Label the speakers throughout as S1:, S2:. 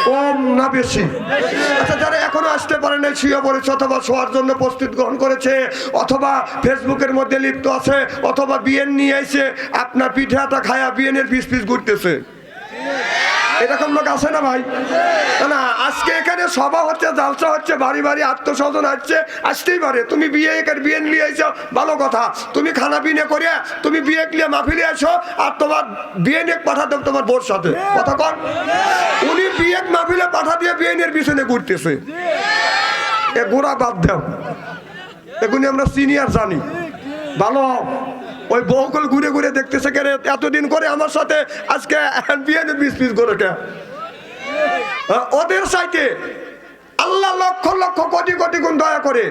S1: কম না বেশি? আচ্ছা, যারা এখনো আসতে পারে না, শুয়ে পড়েছে অথবা শোয়ার জন্য প্রস্তুত গ্রহণ করেছে, অথবা ফেসবুকের মধ্যে লিপ্ত আছে, অথবা বিয়েন নিয়ে এসে আপনার পিঠে আটা খায়া বিয়েনের পিস পিস ঘুরতেছে, এরকম লোক আছে না ভাই? না, আজকে এখানে সভা হচ্ছে, জালসা হচ্ছে, বাড়ি বাড়ি আত্মস্বজন আসছে, আসতেই পারে। তুমি বিয়ে নিয়ে এসো, ভালো কথা। তুমি খানা পিনে করে তুমি বিয়ে নিয়ে মাহফিলে আসো, আর তোমার বিয়ে নিয়ে পাঠাতে তোমার বোর সাথে কথা কন। উনি বিয়ে মাহফিলে পাঠা দিয়ে বিয়েনের পিছনে ঘুরতেছে। এ গোড়া বাদ দাও, এগুলি আমরা সিনিয়র জানি ভালো। ওই বউকল ঘুরে ঘুরে দেখতেছে কেন এতদিন করে আমার সাথে, আজকে বিয়েনের পিস পিস করে কে? ওদের সাইতে আল্লাহ লক্ষ লক্ষ কোটি কোটি গুণ দয়া করে,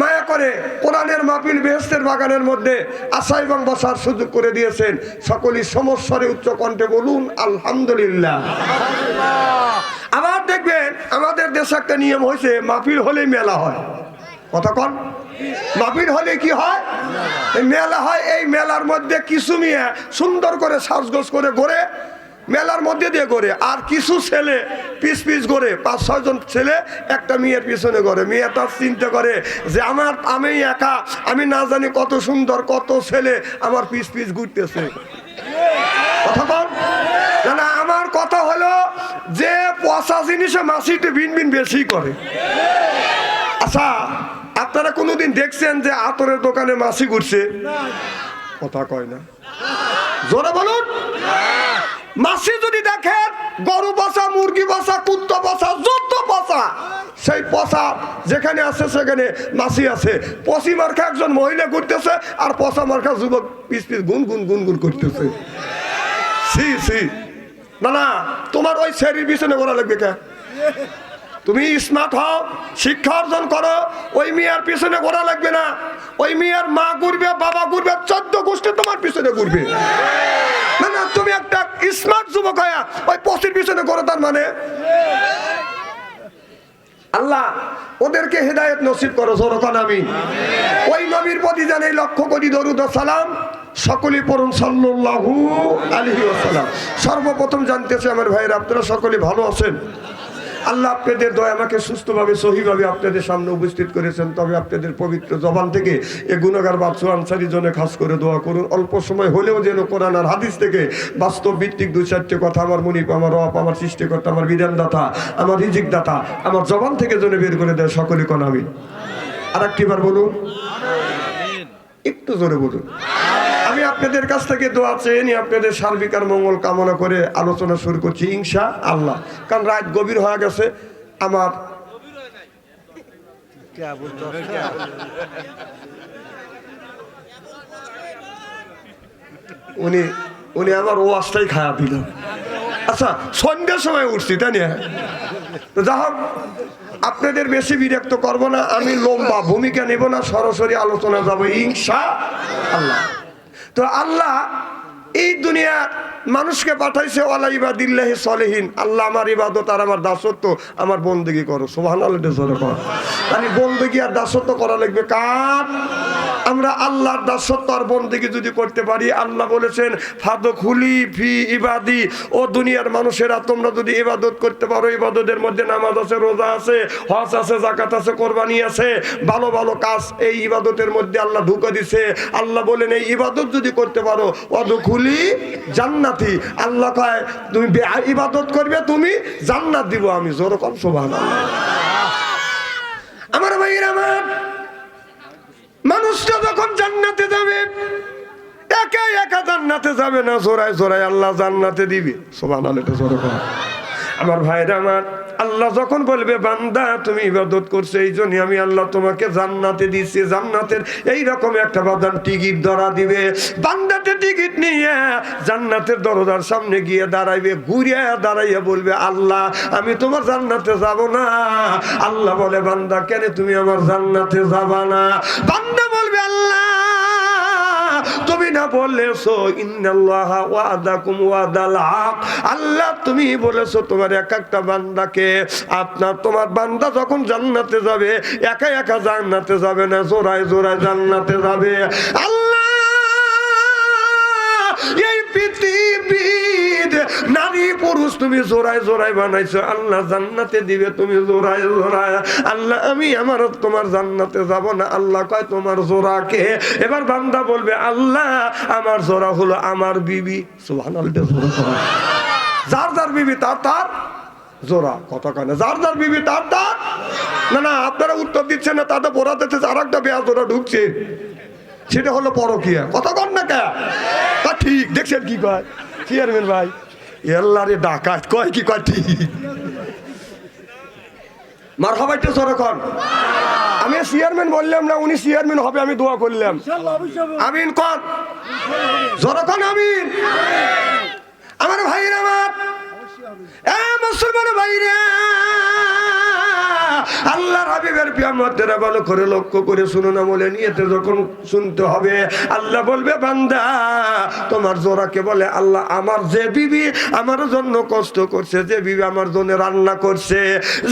S1: মায়া করে কোরআনের মাহফিল বেহেশতের বাগানের মধ্যে আসা এবং বসার সুযোগ করে দিয়েছেন। সকলেই সমস্বরে উচ্চ কণ্ঠে বলুন আলহামদুলিল্লাহ। আবার দেখবেন আমাদের দেশে একটা নিয়ম হয়েছে, মাহফিল হলেই মেলা হয়, কথা কন। মাহফিল হলে কি হয়? মেলা হয়। এই মেলার মধ্যে কিছু মেয়ে সুন্দর করে সাজগোজ করে ঘোরে, মেলার মধ্যে দিয়ে ঘোরে, আর কিছু ছেলে পিস পিস ঘোরে, 5-6 জন ছেলে একটা মেয়ের পিছনে ঘোরে। মেয়েটা চিন্তা করে যে আমি একা, আমি না জানি কত সুন্দর কত ছেলে আমার পিস পিস ঘুরতেছে, কথা বল না। আমার কথা হলো যে পচা জিনিসে মাছিতে ভিন ভিন বেশি করে। আচ্ছা, আপনারা কোনোদিন দেখছেন যে আতরের দোকানে মাছি ঘুরছে? কথা কয় না, জোরে বলুন। মাছি যদি দেখেন, গরু বসা, মুরগি বসা, কুত্তা বসা, যত বসা, সেই পচা যেখানে আছে সেখানে মাছি আছে। পচি মার্কা একজন মহিলা ঘুরতেছে, আর পচা মার্কা যুবক পিস পিস গুন গুন গুন গুন করতেছে। সি সি না, তোমার ওই শরীর পিছনে ঘোরা লাগবে কে? তুমি স্মার্ট হও, শিক্ষা অর্জন করো, ওই মেয়ের পিছনে ঘোরা লাগবে না। ওই মেয়ের মা ঘুরবে, বাবা ঘুরবে, 14 গোষ্ঠী তোমার পিছনে ঘুরবে। না, তুমি একটা স্মার্ট যুবক হয়ে ওই পথের পিছনে ঘোরো, তার মানে আল্লাহ ওদেরকে হেদায়েত নসিব করো, জোরকান আমিন। ওই নবীর প্রতি জানাই লক্ষ কোটি দরুদ ও সালাম, সকলেই পড়ুন সাল্লাল্লাহু আলাইহি ওয়াসাল্লাম। সর্বপ্রথম জানতেছে আমার ভাইয়েরা, আপনারা সকলে ভালো আছেন? আল্লাহ আপনাদের দয়া আমাকে সুস্থভাবে সহিভাবে আপনাদের সামনে উপস্থিত করেছেন। তবে আপনাদের পবিত্র জবান থেকে এ গুনাহগার বাদশা আনসারী জন্য খাস করে দোয়া করুন, অল্প সময় হলেও যেন কোরআন আর হাদিস থেকে বাস্তব ভিত্তিক 2-4টি কথা আমার মুনিব, আমার রব, আমার সৃষ্টিকর্তা, আমার বিধানদাতা, আমার রিজিক দাতা আমার জবান থেকে যেন বের করে দেয়। সকলে কোন আমিন। আর একটিবার বলুন, একটু জোরে বলুন। আমি আপনাদের কাছ থেকে দোয়া চেয়ে নিয়ে আপনাদের সার্বিক আর মঙ্গল কামনা করে আলোচনা শুরু করছি ইনশাআল্লাহ। কারণ রাত গভীর হয়ে গেছে। আমার উনি আমার ওয়াজটাই খায়া দিল। আচ্ছা, সন্ধ্যার সময় উঠছি তাই না? তো যা হোক, আপনাদের বেশি বিরক্ত করবো না, আমি লম্বা ভূমিকা নেব না, সরাসরি আলোচনা যাবো ইনশাআল্লাহ। তো আল্লাহ এই দুনিয়ার মানুষকে পাঠাইছে ওয়ালা ইবাদিল্লাহি সলিহিন। আল্লাহ আমার ইবাদত আর আমার দাসত্ব, আমার বন্দেগী করো, সুবহানাল্লাহ জোরে কর। মানে বন্দেগী আর দাসত্ব করা লাগবে কার? আমরা আল্লাহর দাসত্ব আর বন্দেগী যদি করতে পারি, আল্লাহ বলেছেন ফাদখুলি ফি ইবাদি, ও দুনিয়ার মানুষেরা তোমরা যদি ইবাদত করতে পারো, ইবাদতের মধ্যে নামাজ আছে, রোজা আছে, হজ আছে, যাকাত আছে, কোরবানি আছে, ভালো ভালো কাজ এই ইবাদতের মধ্যে আল্লাহ ঢুকে দিছে। আল্লাহ বলেন এই ইবাদত যদি করতে পারো, ওয়াদখুলি জান্নাতি, আল্লাহ কয় তুমি ইবাদত করবে, তুমি জান্নাত দিব আমি। জোরে কর সুবহানাল্লাহ। আমার ভাইয়ের আমার, মানুষটা যখন জান্নাতে যাবে, একা একা জান্নাতে যাবে না, জোড়ায় জোড়ায় আল্লাহ জান্নাতে দিবে। সুবহানাল্লাহ জোরে কর। আমার ভাইরা আমার, আল্লাহ যখন বলবে বান্দা তুমি ইবাদত করছো, এই জন্য আমি আল্লাহ তোমাকে জান্নাতে দিচ্ছি, জান্নাতের এইরকম একটা বাদান টিকিট ধরা দিবে। বান্দাতে টিকিট নিয়ে জান্নাতের দরজার সামনে গিয়ে দাঁড়াইবে, ঘুরে দাঁড়াইয়া বলবে আল্লাহ আমি তোমার জান্নাতে যাব না। আল্লাহ বলে বান্দা কেন তুমি আমার জান্নাতে যাবা না? বান্দা বলবে আল্লাহ তুমি না বলেছো ইন্নাল্লাহা ওয়াদাকুম ওয়াদাল হক, আল্লাহ তুমি বলেছো তোমার এক একটা বান্দাকে, তোমার বান্দা যখন জান্নাতে যাবে একা একা জান্নাতে যাবে না, জোড়ায় জোড়ায় জান্নাতে যাবে। আল্লাহ এই পৃথিবীর নারী পুরুষ তুমি জোড়ায় জোড়ায় বানাইছো, আল্লাহ জান্নাতে দিবে তুমি জোড়ায় জোড়ায়। আল্লাহ আমি আমার তোমার জান্নাতে যাব না, আল্লাহ কয় তোমার জোড়া কে? এবার বান্দা বলবে আল্লাহ আমার জোড়া হলো আমার বিবি। সুবহানাল্লাহ। যার যার বিবি তার তার জোড়া, কথা কানে যার যার বিবি তার তার। না না আপনারা উত্তর দিচ্ছেন না, তাদের বোরাতে আর একটা বেয়া জোড়া ঢুকছে, সেটা হলো পরকীয়া। কথা কন না কে? ঠিক দেখছেন কি কয় চেয়ারম্যান ভাই? এল্লারে ডাকাত কয় কি কয় ঠিক। মারহাবা একটু জোরে কন। আমি চেয়ারম্যান বললাম না, উনি চেয়ারম্যান হবে, আমি দোয়া করলাম। আমিন কন, জোরে কন আমিন। আমার ভাইরা, আমার মুসলমান ভাইরা, আল্লাহর হাবিবের কিয়ামতের ভালো করে লক্ষ্য করে শুনুন, আমলে নিয়েতে যখন শুনতে হবে, আল্লাহ বলবে বান্দা তোমার জোড়াকে বলে আল্লাহ আমার যে বিবি আমার জন্য কষ্ট করছে, যে বিবি আমার জন্য রান্না করছে,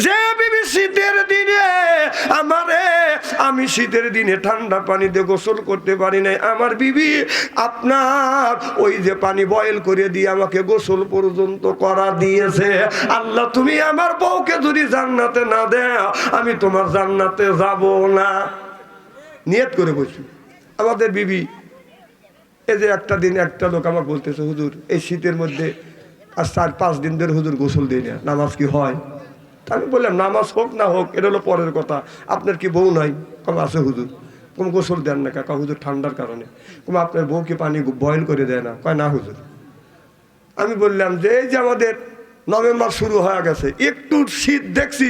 S1: যে বিবি শীতের দিনে আমারে আমি শীতের দিনে ঠান্ডা পানি দিয়ে গোসল করতে পারি নাই, আমার বিবি আপনার ওই যে পানি বয়েল করে দিয়ে আমাকে গোসল পর্যন্ত করা দিয়েছে। আল্লাহ তুমি আমার বউকে যদি জান্নাতে না দেও আমি তোমার জান্নাতে যাব না। নিয়ত করে বসি আমাদের বিবি। এই যে একটা দিন একটা লোক আমার বলতেছে হুজুর এই শীতের মধ্যে আর 4-5 দিন ধরে হুজুর গোসল দেয় না, নামাজ কি হয়? আমি বললাম নামাজ হোক না হোক এটা হলো পরের কথা, আপনার কি বউ নাই? কম আছে হুজুর। কোন গোসল দেন না কাকা? হুজুর ঠান্ডার কারণে। কম আপনার বউ কি পানি বয়েল করে দেয় না? কয় না হুজুর। আমি বললাম যে এই যে আমাদের নভেম্বর শুরু হয়ে গেছে, একটু শীত দেখছি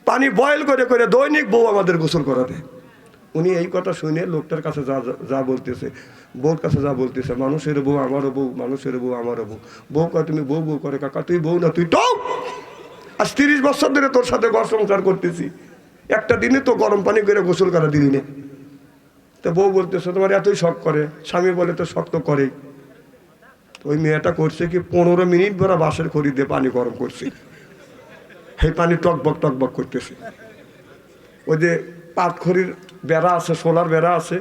S1: পানি বয়েল করে করে দৈনিক বউ আমাদের গোসল করা দেয়। উনি এই কথা শুনে লোকটার কাছে যা বলতেছে, বউর কাছে যা বলতেছে, মানুষের বউ আমারও বউ, মানুষের বউ আমারও বউ। বউ কয় তুমি বউ বউ করে, কাকা তুই বউ না তুই তো। আজ 30 বছর ধরে তোর সাথে ঘর সংসার করতেছি, একটা দিনে তো গরম পানি করে গোসল করা দিলি না। তো বউ বলতেছে তোমার এতই শখ করে? স্বামী বলে তো শখ তো করেই। ওই মেয়েটা করছে কি 15 মিনিট ভরা বাঁশের খড়ি দিয়ে পানি গরম করছে, সেই পানি টকবক টকবক করতেছে। ওই যে পাতখড়ির বেড়া আছে, সোলার বেড়া আছে,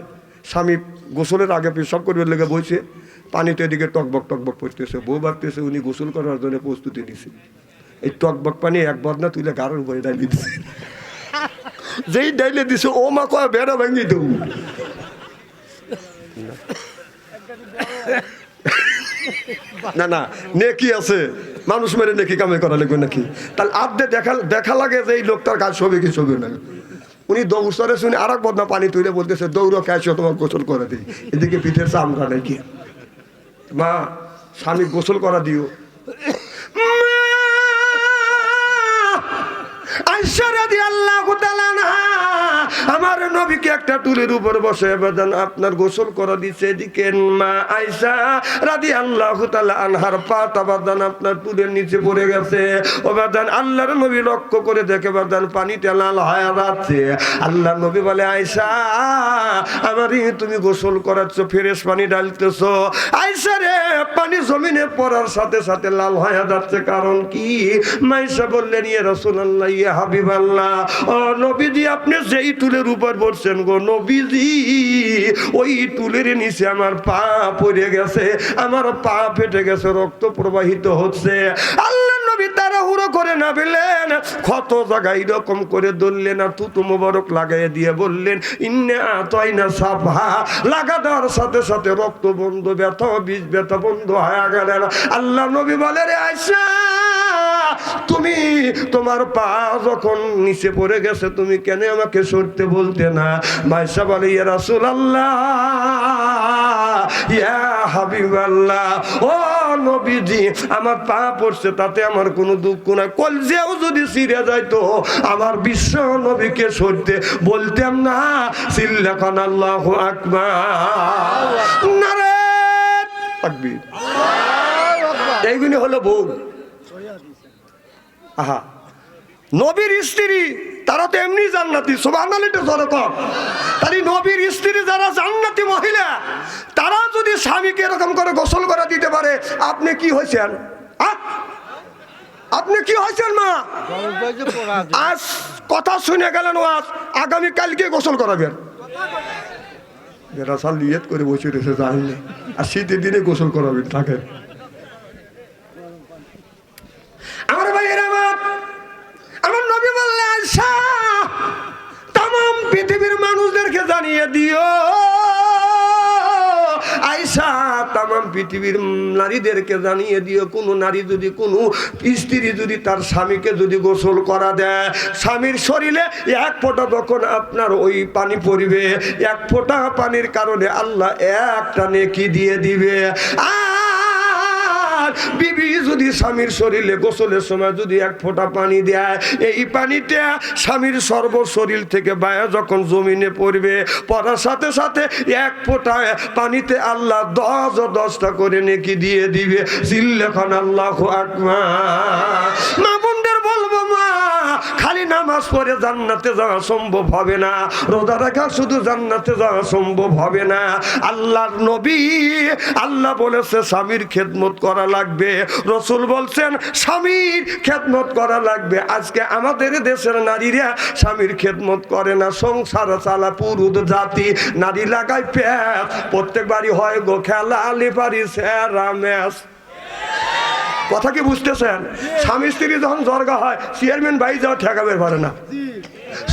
S1: স্বামী গোসলের আগে পেশাব করবে লেগে বইছে, পানিতে এদিকে টকবক টকবক করতেছে। বউ ভাবতেছে উনি গোসল করার জন্য প্রস্তুতি নিছে। এই টকবক পানি এক বদনা তুলে গাড়ের উপরে ডাইলে দিছে। যেই ডাইলে দিছে ও মা কয় বেড়া ভাঙি দেব। না না নেকি আছে, মানুষ মেরে নেকি কামে করা লাগবে নাকি? তাহলে আদে দেখা লাগে যে এই লোকটার কাজ ছবি কি ছবি না। উনি দৌড়ে শুনে আর এক বদনা পানি তুলে বলতেছে দৌড়ো খেয়েছো তোমার গোসল করে দিই। এদিকে পিঠের চামড়া নাকি মা স্বামী গোসল করা দিও। আয়েশা রাদিয়াল্লাহু তাআলা আমার নবীকে একটা টুলের উপর বসে বাদান আপনার গোসল করা দিচ্ছে। এদিকে মা আয়েশা রাদিয়াল্লাহু তাআলা আনহার পাটা বাদান আপনার টুলের নিচে পড়ে গেছে। ও বাদান আল্লাহর নবী লক্ষ্য করে দেখে বাদান পানিটা লাল হয়ে যাচ্ছে। আল্লাহর নবী বলে আয়েশা আমারই তুমি গোসল করাচ্ছ, ফ্রেশ পানি ঢালতেছো। আয়েশা রে পানি জমিনে পড়ার সাথে সাথে লাল হয়ে যাচ্ছে, কারণ কি? মাইশা বললেন ইয়া রাসূলুল্লাহ ইয়া হাবিবাল্লাহ, ও নবীজি আপনি যেই টুলের উপর বসছেন গো নবীজি ওই টুলের নিচে আমার পা পড়ে গেছে, আমার পা ফেটে গেছে, রক্ত প্রবাহিত হচ্ছে। আল্লাহ নবী তাড়াহুড়ো করে না বললেন, কত জায়গায় এরকম করে ধরলেন আর থুতু মোবারক লাগাই দিয়ে বললেন ইন্না আতাইনা সাফা, লাগা দেওয়ার সাথে সাথে রক্ত বন্ধ, ব্যথা বীজ ব্যথা বন্ধ হয়ে গেলেন। আল্লাহ নবী বলে রে আয়েশা তুমি তোমার পা যখন নিচে পড়ে গেছে তুমি কেন আমাকে সরতে বলতে না? মাইশা বলে ইয়া রাসূলুল্লাহ ইয়া হাবিবাল্লাহ, ও নবীজি আমার পা পড়ছে তাতে আমার কোনো দুঃখ নাই, কলজেও যদি ছিঁড়ে যাইতো আমার বিশ্ব নবীকে সরতে বলতাম না। সিল্লাকান আল্লাহু আকবার, নারে তাকবীর। এইগুলি হলো বউ। আহা নবীর স্ত্রী তারা তো এমনি জান্নাতি, সুবহানাল্লাহ জোরে কর। তাই নবীর স্ত্রী যারা জান্নাতি মহিলা তারা যদি স্বামীকে এরকম করে গোসল করে দিতে পারে, আপনি কি হয়েছেন? আপনি কি হয়েছেন মা? আজ কথা শুনে গেলেন, আজ আগামী কালকে গোসল করাবেন। বেড়াশাল নিয়ত করে বসে রয়েছে জানি, আর শীতের দিনে গোসল করাবেন থাকেন। জানিয়ে দিও আয়েশা তাম পৃথিবীর নারীদেরকে জানিয়ে দিও, কোন নারী যদি কোন স্ত্রী যদি তার স্বামীকে যদি গোসল করা দেয়, স্বামীর শরীরে এক ফোঁটা যখন আপনার ওই পানি পড়বে, এক ফোঁটা পানির কারণে আল্লাহ একটা নেকি দিয়ে দিবে। বিবি যদি স্বামীর শরীরে গোসলের সময় যদি এক ফোঁটা পানি দেয়, এই পানিটা স্বামীর সর্ব শরীর থেকে বায়া যখন জমিনে পড়বে, পড়ার সাথে সাথে এক ফোঁটা পানিতে আল্লাহ 10টা করে নেকি দিয়ে দিবে। চিল্লাখান আল্লাহু আকবার। মা বোনদের বলবো, মা খালি নামাজ পড়ে জান্নাতে যাওয়া সম্ভব হবে না, রোজা রাখা শুধু জান্নাতে যাওয়া সম্ভব হবে না। আল্লাহর নবী আল্লাহ বলেছে স্বামীর খেদমত করা লাগবে, রসুল বলছেন স্বামীর খেদমত করা লাগবে। আজকে আমাদের দেশের নারীরা স্বামীর খেদমত করে না, সংসার চালা পুরুষ জাতি, নারী লাগায় প্যাস, প্রত্যেক বাড়ি হয় গো খেলা আলিপারি সেরা ম্যাচ। কথা কি বুঝতেছেন? স্বামী স্ত্রী যখন জর্গা হয়, চেয়ারম্যান ভাই যাও ঠেকাবে পারে না।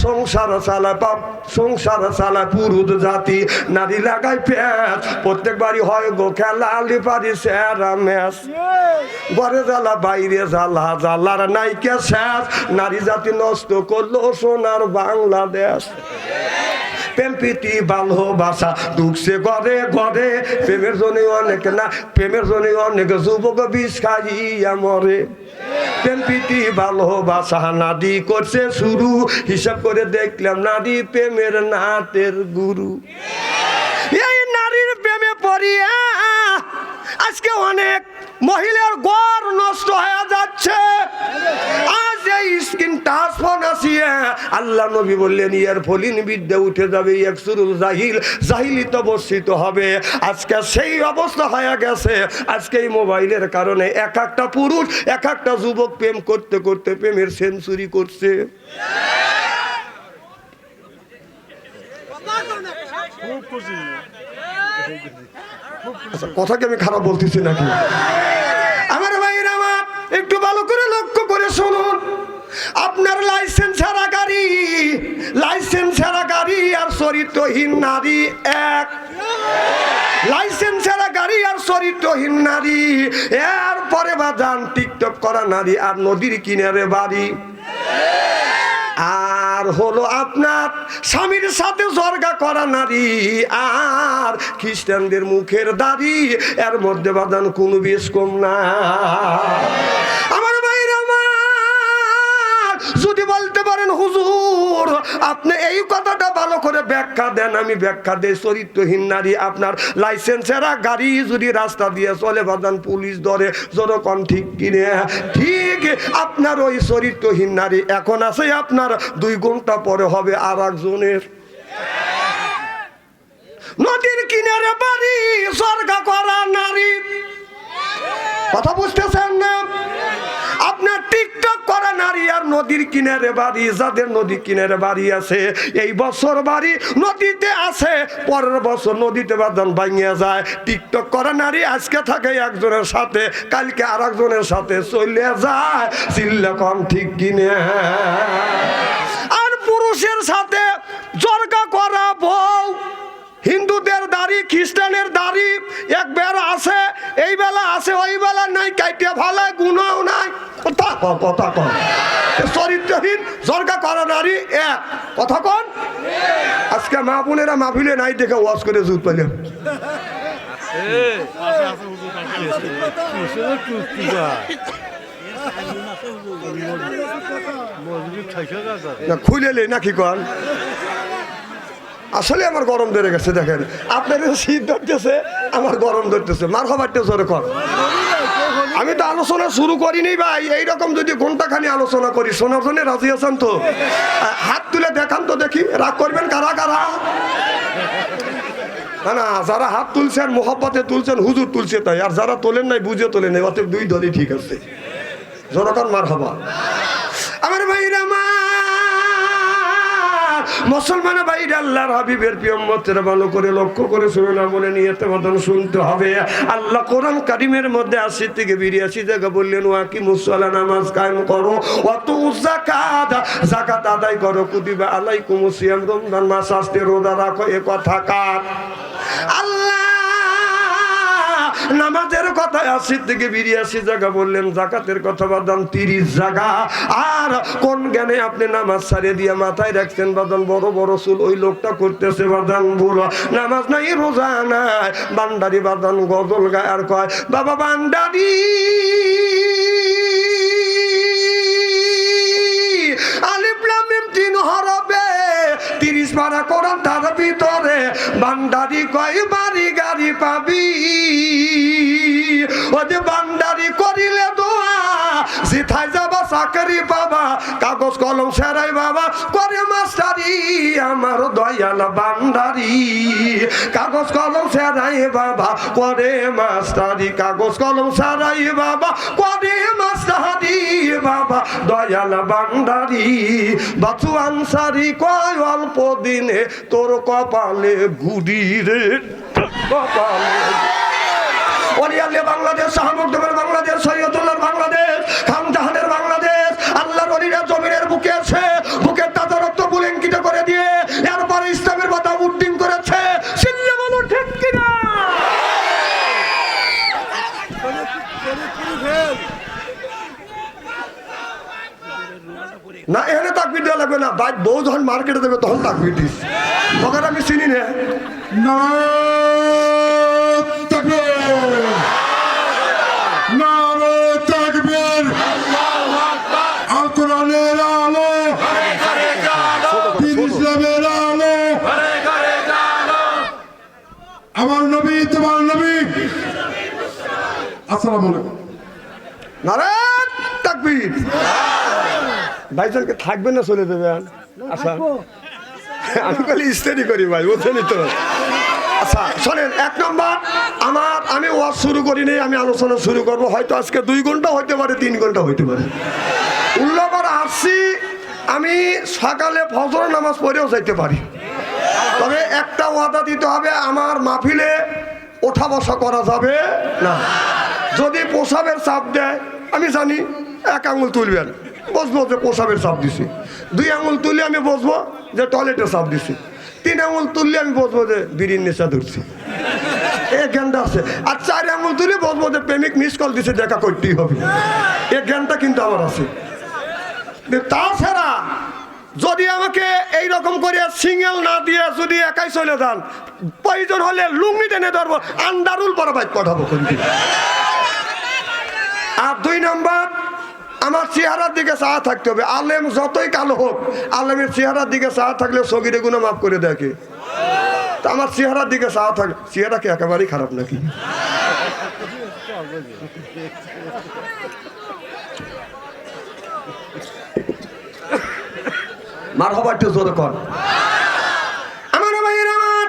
S1: সংসার চালা পাপ, সংসার চালা পুরুষ জাতি, নারী লাগায় প্যাচ, প্রত্যেক বাড়ি হয় গো খেলা আলিপারি সেরা ম্যাচ। ঘরে জ্বালা বাইরে জ্বালা, জ্বালার নাইকে শেষ, নারী জাতি নষ্ট করলো সোনার বাংলাদেশ। প্রেম প্রীতি ভালোবাসা ঢুকছে ঘরে ঘরে, প্রেমের জন্য অনেক না, প্রেমের জন্য অনেক যুবক বিষ খাইয়া মরে। প্রেম প্রীতি ভালোবাসা নারী করছে শুরু, হিসাব করে দেখলাম নারী প্রেমের নাটের গুরু। এই নারীর প্রেমে পড়িয়া আজকে অনেক মহিলার ঘর নষ্ট হয়ে যাচ্ছে। আজ এই স্ক্রিন টাচ ফোন আসিয়া আল্লাহ নবী বললেন ইয়ার ফলিন বিদ্যা উঠে যাবে, একসুরুল জাহিল, জাহিলিত বর্ষিত হবে। আজকে সেই অবস্থা হয়ে গেছে। আজকে এই মোবাইলের কারণে এক একটা পুরুষ, এক একটা যুবক প্রেম করতে করতে প্রেমের সেঞ্চুরি করছে। কথা কি আমি খারাপ বলতেছি নাকি? আমার ভাইরা আমার একটু ভালো করে লক্ষ্য করে শুনুন, আপনার লাইসেন্স ছাড়া গাড়ি, লাইসেন্স ছাড়া গাড়ি আর চরিত্রহীন নারী এক। লাইসেন্স ছাড়া গাড়ি আর চরিত্রহীন নারী, এরপরে বাজান টিকটক করা নারী আর নদীর কিনারে বাড়ি, আর হলো আপনার স্বামীর সাথে জর্গা করা নারী, আর খ্রিস্টানদের মুখের দাড়ি, এর মধ্যে বাদান কোনো বেশ কম না। আমার ভাইরা আমার, যদি বলতে পারেন হুজুর আপনি এই কথাটা ভালো করে ব্যাখ্যা দেন, আমি ব্যাখ্যা দেই। চরিত্রহীন নারী আপনার লাইসেন্সেরা গাড়ি যদি রাস্তা দিয়ে চলে বাদান পুলিশ ধরে, যখন ঠিক কিনে ঠিক আপনার ওই চরিত্রহীন নারী এখন আছে আপনার 2 ঘন্টা পরে হবে আর একজনের। নদীর কিনারে বাড়ি জর্গা করা নারী, কথা বুঝতেছেন না? আপনার টিকটক করা নারী আর নদীর কিনারে বাড়ি, যাদের নদীর কিনারে বাড়ি আছে এই বছর বাড়ি নদীতে আছে, পরের বছর নদীতে বাদান ভাঙিয়া যায়। টিকটক করা নারী আজকে থাকে একজনের সাথে, কালকে আর একজনের সাথে চলে যায়। চিল্লা কম ঠিক কিনে। আর পুরুষের সাথে জর্গা করা বউ, হিন্দুদের দাড়ি, খ্রিস্টানের দাড়ি, এক বেলা আছে এই বেলা আছে ওই বেলা নাই, কাইটে ভালো গুণও নাই। কথা কথা কন, চরিত্রহীন জর্গা করা নারী এক। কথা কন। আজকে মা বোনেরা মাহফিলে নাই দেখে ওয়াজ করে জুত পেলাম। খুলে নাকি কন? আসলে আমার গরম ধরে গেছে। দেখেন আপনাদের শীত ধরতেছে, আমার গরম ধরতেছে। মার খাবারটা জোরে কর। আমি তো আলোচনা শুরু করিনি ভাই, এইরকম যদি ঘন্টাখানি আলোচনা করি শোনার জন্য রাজি আছেন তো? হাত তুলে দেখান তো দেখি, রাগ করবেন কারা কারা? না না, যারা হাত তুলছেন মোহাব্বতে তুলছেন, হুজুর তুলছে তাই, আর যারা তোলেন নাই বুঝে তোলেন, অতএব 2 দলই ঠিক আছে। জোরে কর মার খাবা। আমার ভাইরা মা মুসলমান ভাইরা আল্লাহর হাবিবের প্রিয় উম্মতেরা ভালো করে লক্ষ্য করে শুনুন, মনে নিয়তে মতন শুনতে হবে। আল্লাহ কোরআন কারীমের মধ্যে 80 থেকে 82 জায়গা বললেন ওয়াকিমুস সালাত, নামাজ কায়েম করো, ওয়াতু যাকাত, যাকাত আদায় করো, কুতিবা আলাইকুমুস সিয়াম, রমজান মাস আসতে রোজা রাখো। এ কথা কার? আল্লাহ। নামাজের কথা 80 থেকে 82 জায়গা বললেন, যাকাতের কথা বাদান 30 জায়গা। আর কোন জ্ঞানে আপনি নামাজ ছাড়িয়ে দিয়ে মাথায় রাখছেন বাদান বড় বড় চুল, ওই লোকটা করতেছে বাদান ভুল, নামাজ নাই রোজা নাই, বান্দারি বাদান গজল গায় আর কয় বাবা বান্দারি আলিফ লাম মিম 3 হরফে 30 পারা কোরআন, তার ভিতরে বান্দারি কয় বাড়ি গাড়ি পাবি। ওদের বান্দারি করিলে দোয়া, জিথায় যাবা চাকরি পাবা, কাগজ কলম সেরাই বাবা করে মাস্টারি। আমার দয়াল বান্দারি কাগজ কলম সেরাই বাবা করে মাস্টারি, কাগজ কলম সেরাই বাবা করে মাস্টারি। বাবা দয়াল বান্দারি বাচু আনসারি কয় অল্প দিনে তোর কপালে গুড়ি রে, কপালে। ওলিয়াল্লাহ বাংলাদেশ, শাহমুকদমের বাংলাদেশ, সৈয়দুল্লাহর বাংলাদেশ, খানজাহানের বাংলাদেশ। আল্লাহর ওলিরা জমিনের বুকে আছে, বুকের তাজা রক্ত পুলিঙ্কিত করে দিয়ে এরপরে ইসলামের কথা উড্ডিন করেছে। চিল্লে বলো ঠিক কিনা? না এখানে তাকবীর দেওয়া লাগবে না, ভাই বউ যখন মার্কেটে দেবে তখন তাকবীর দিস। তখন আমি চিনি না।
S2: আমার নবী তোমার নবী। আসসালামু আলাইকুম।
S1: নারায়ণ তাকবীর। ভাইজানকে থাকবেন না চলে যাবেন? আচ্ছা আমি খালি ইস্তেরি করি ভাই, বুঝছেনই তো। আচ্ছা শোনেন, 1 নম্বর আমি ওয়াজ শুরু করিনি, আমি আলোচনা শুরু করব। হয়তো আজকে 2 ঘন্টা হইতে পারে, 3 ঘন্টা হইতে পারে। উল্লাবার আসছি আমি সকালে ফজর নামাজ পড়েও যাইতে পারি, তবে একটা ওয়াদা দিতে হবে, আমার মাহফিলে ওঠা বসা করা যাবে না। যদি প্রসাবের চাপ দেয়, আমি জানি 1 আঙুল তুলবেন, বসবো যে প্রসাবের চাপ দিছি। 2 আঙুল তুললে আমি বসবো যে টয়লেটের চাপ দিছি। 3 আঙুল তুললে আমি বসবো যে বিড়ির নেশা ধরছি, এই জ্ঞানটা আছে। আর 4 আঙুল তুলে বসবো যে প্রেমিক মিস কল দিছে, দেখা করতেই হবে। এই জ্ঞানটা কিন্তু আমার আছে। তাছাড়া যদি আমাকে এইরকম করে সিঙ্গেল না দিয়ে যদি একাই চলে যান, প্রয়োজন হলে লুঙ্গি টেনে ধরবো, আন্ডারুল পরা বাইক পাঠাবো কিন্তু। আর 2 নম্বর, আমার চেহারার দিকে চাওয়া থাকতে হবে। আলেম যতই কালো হোক, আলেমের চেহারার দিকে চাওয়া থাকলে সগিরে গুনাহ মাফ করে দেখে। তা আমার চেহারার দিকে চাওয়া থাকলে, চেহারা কি একেবারেই খারাপ নাকি? মারহাবা একটু জোরে কর। আমার ভাইয়ের, আমার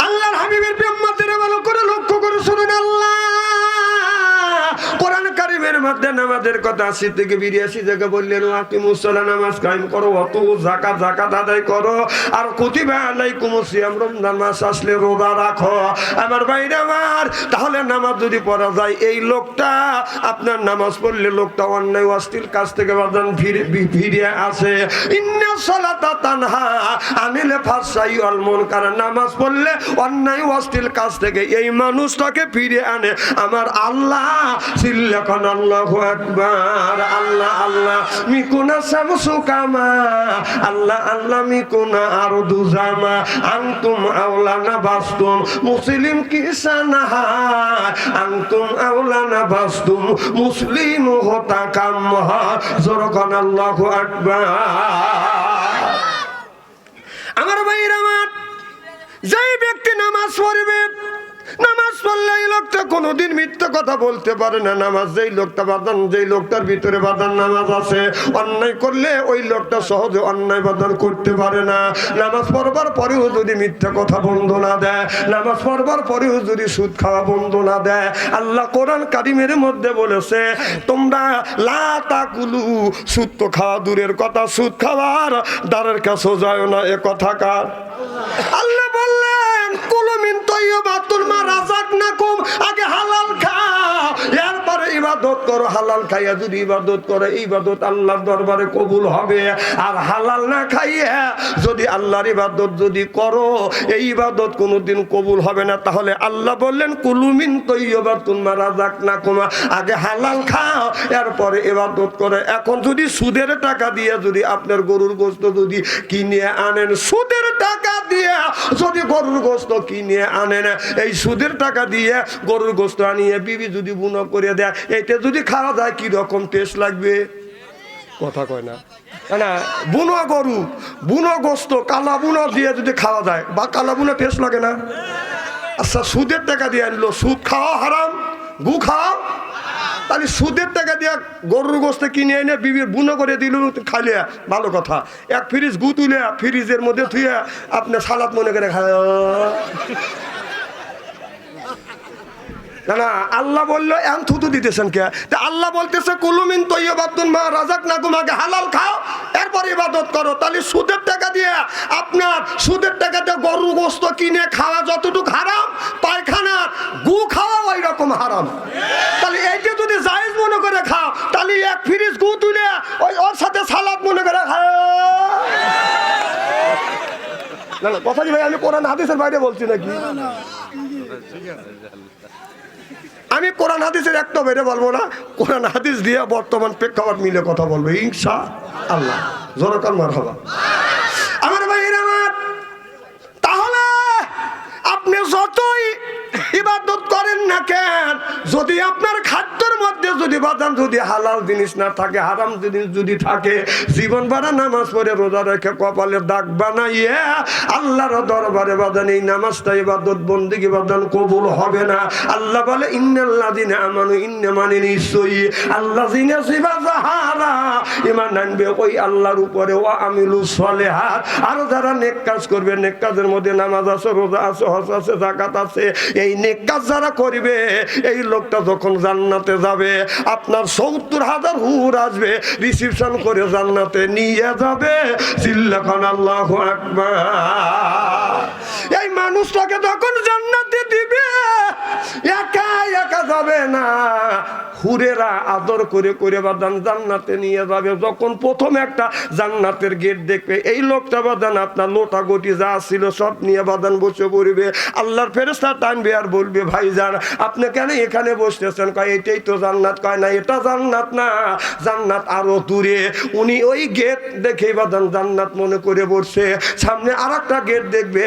S1: আল্লাহর হাবিবের উম্মতেরা ভালো করে লক্ষ্য করে শুনুন। আল্লাহ কোরআন কারীমের মধ্যে নামাজের কথা 80 থেকে 82 জায়গা বললেন ওয়াকিমুস সালাত, নামাজ কায়েম করো, ওয়াতু যাকাত, যাকাত আদায় করো, আর কুতিবা আলাইকুমুস সিয়াম, রমজান মাস আসলে রোজা রাখো। আমার ভাইরা আমার, তাহলে নামাজ যদি পড়া যায়, এই লোকটা আপনার নামাজ পড়লে লোকটা অন্যায় অশ্লীল কাজ থেকে বাদান ফিরে আসে। ইন্নাস সালাতা তানহা আনিল ফাহশাই ওয়াল মুনকার, নামাজ পড়লে অন্যায় অশ্লীল কাজ থেকে এই মানুষটাকে ফিরে আনে আমার আল্লাহ। সিল্লাকান আল্লাহু আকবার। আল্লাহ আল্লাহ মিকুনা শামসু কামা, আল্লাহ আল্লাহ মিকুনা আরদু জামা, আনতুম আওলানা বাস্তুম মুসলিম কিসানাহা, আনতুম আওলানা বাস্তুম মুসলিম হতা কামহা। জোরকান আল্লাহু আকবার। আমার ভাইরা, আমার যেই ব্যক্তি নামাজ পড়বে, নামাজ পড়লে এই লোকটা কোনোদিন মিথ্যা কথা বলতে পারে না। নামাজ যেই লোকটা বাদান, যেই লোকটার ভিতরে বাদান নামাজ আছে, অন্যায় করলে ওই লোকটা সহজে অন্যায় বাদান করতে পারে না। নামাজ পড়বার পরেও যদি মিথ্যা কথা বন্ধ না দেয়, নামাজ পড়বার পরেও যদি সুদ খাওয়া বন্ধ না দেয়, আল্লাহ কোরআন কারিমের মধ্যে বলেছে তোমরা লা তাকুলু, সুদ তো খাওয়া দূরের কথা, সুদ খাওয়ার দ্বারের কাছেও যায় না। এ কথা কার? আল্লাহ বললেন কুলু মিন তাইয়্যিবাতুল মা রাযাকনাকুম, আগে হালাল খাও, এরপরে ইবাদত করো। হালাল খাইয়া যদি ইবাদত করে, ইবাদত আল্লাহর দরবারে কবুল হবে। আর হালাল না খাইয়া যদি আল্লাহর ইবাদত যদি করো, এই ইবাদত কোনোদিন কবুল হবে না। তাহলে আল্লাহ বললেন কুলু মিন তাইয়্যিবাতুল মা রাযাকনাকুম, আগে হালাল খাও এরপরে ইবাদত করে। এখন যদি সুদের টাকা দিয়ে যদি আপনার গরুর গোশত যদি কিনে আনেন, সুদের টাকা দিয়ে যদি গরুর গোশত কিনে আনেন, এই সুদের টাকা দিয়ে গরুর গোশত আনিয়ে বিবি যদি বুনো করে দেয়, এটা যদি খাওয়া যায় কি রকম টেস্ট লাগবে? কথা কয় না না। বুনো গরু, বুনো গোশত, কালা বুনো দিয়ে যদি খাওয়া যায়, বা কালা বুনো টেস্ট লাগে না? আচ্ছা, সুদের টাকা দিয়ে আনলো, সুদ খাওয়া হারাম, গু খাওয়া, তাহলে সুদের টাকা দিয়ে গরুর গোশত কিনে এনে বিবির বুনো করে দিল, খাইলে ভালো কথা। এক ফ্রিজ গু তুলে ফ্রিজের মধ্যে থুয়ে আপনি সালাদ মনে করে খায় না। না, আল্লাহ বললো এন থুতু দিতেছেন কে? তা আল্লাহ বলতেছে কুলু মিন তাইয়্যিবাতুল মা রাযাকনাকুম, আগে হালাল খাও এরপর ইবাদত করো। তাহলে সুদের টাকা দিয়ে আপনার সুদের টাকা দিয়ে গরুর গোশত কিনে খাওয়া যতটুকু হারাম, পায়খানা গু খাওয়া ওই রকম হারাম। তাহলে এইটা যদি জায়েজ মনে করে খাও, তাহলে এক ফ্রিজ গু তুলে ওর সাথে সালাদ মনে করে খাও। না না, কথা কি ভাই, আমি কোরআন হাদিসের বাইরে বলছি নাকি? আমি কোরআন হাদিসের একটা বেড়ে বলবো না, কোরআন হাদিস দিয়ে বর্তমান প্রেক্ষাপট মিলে কথা বলবো ইনশাআল্লাহ। জোরকার মারহাবা। আমার ভাইয়েরা আমার, তাহলে আপনি যতই ইবাদত করেন না কেন, যদি আপনার খাদ্যের মধ্যে যদি বাদাম যদি হালাল জিনিস না থাকে, হারাম জিনিস যদি থাকে, জীবন ভরা নামাজ পড়ে রোজা রেখে কপালে দাগ বানাইয়ে আল্লাহর দরবারে বাদান এই নামাজটা ইবাদত বন্দেগী বাদান কবুল হবে না। আল্লাহ বলে ইন্নাল্লাযিনা আমানু, ইন্না মানে নিশ্চয়ই আল্লাযিনা সিবাযাহারা, ঈমান আনবে ওই আল্লাহর উপরে, ওয়া আমিলুস সলিহাত, আর যারা নেক কাজ করবে, নেক কাজের মধ্যে নামাজ আছে, রোজা আছে, হজ আছে, যাকাত আছে, এই নেক কাজ যারা করবে, এই লোকটা যখন জান্নাতে যাবে, আপনার ৭০,০০০ হুর আসবে রিসিপশন করে জান্নাতে নিয়ে যাবে। চিল্লাখান আল্লাহু আকবার। এই মানুষটাকে যখন জান্নাতে দিবে, একা একা যাবে না, হুরেরা আদর করে করে বাদান জান্নাতে নিয়ে যাবে। যখন প্রথম একটা জান্নাতের গেট দেখবে, এই লোকটা বাদান আপনার লোটা গটি যা ছিল সব নিয়ে বাদান বসে পড়বে। আল্লাহর ফেরেশতা টানবে আর বলবে ভাইজান আপনি কেন এখানে বসতেছেন? কয় এটাই তো জান্নাত। কয় না, এটা জান্নাত না, জান্নাত আরো দূরে। উনি ওই গেট দেখে বাদান জান্নাত মনে করে বসছে। সামনে আর একটা গেট দেখবে,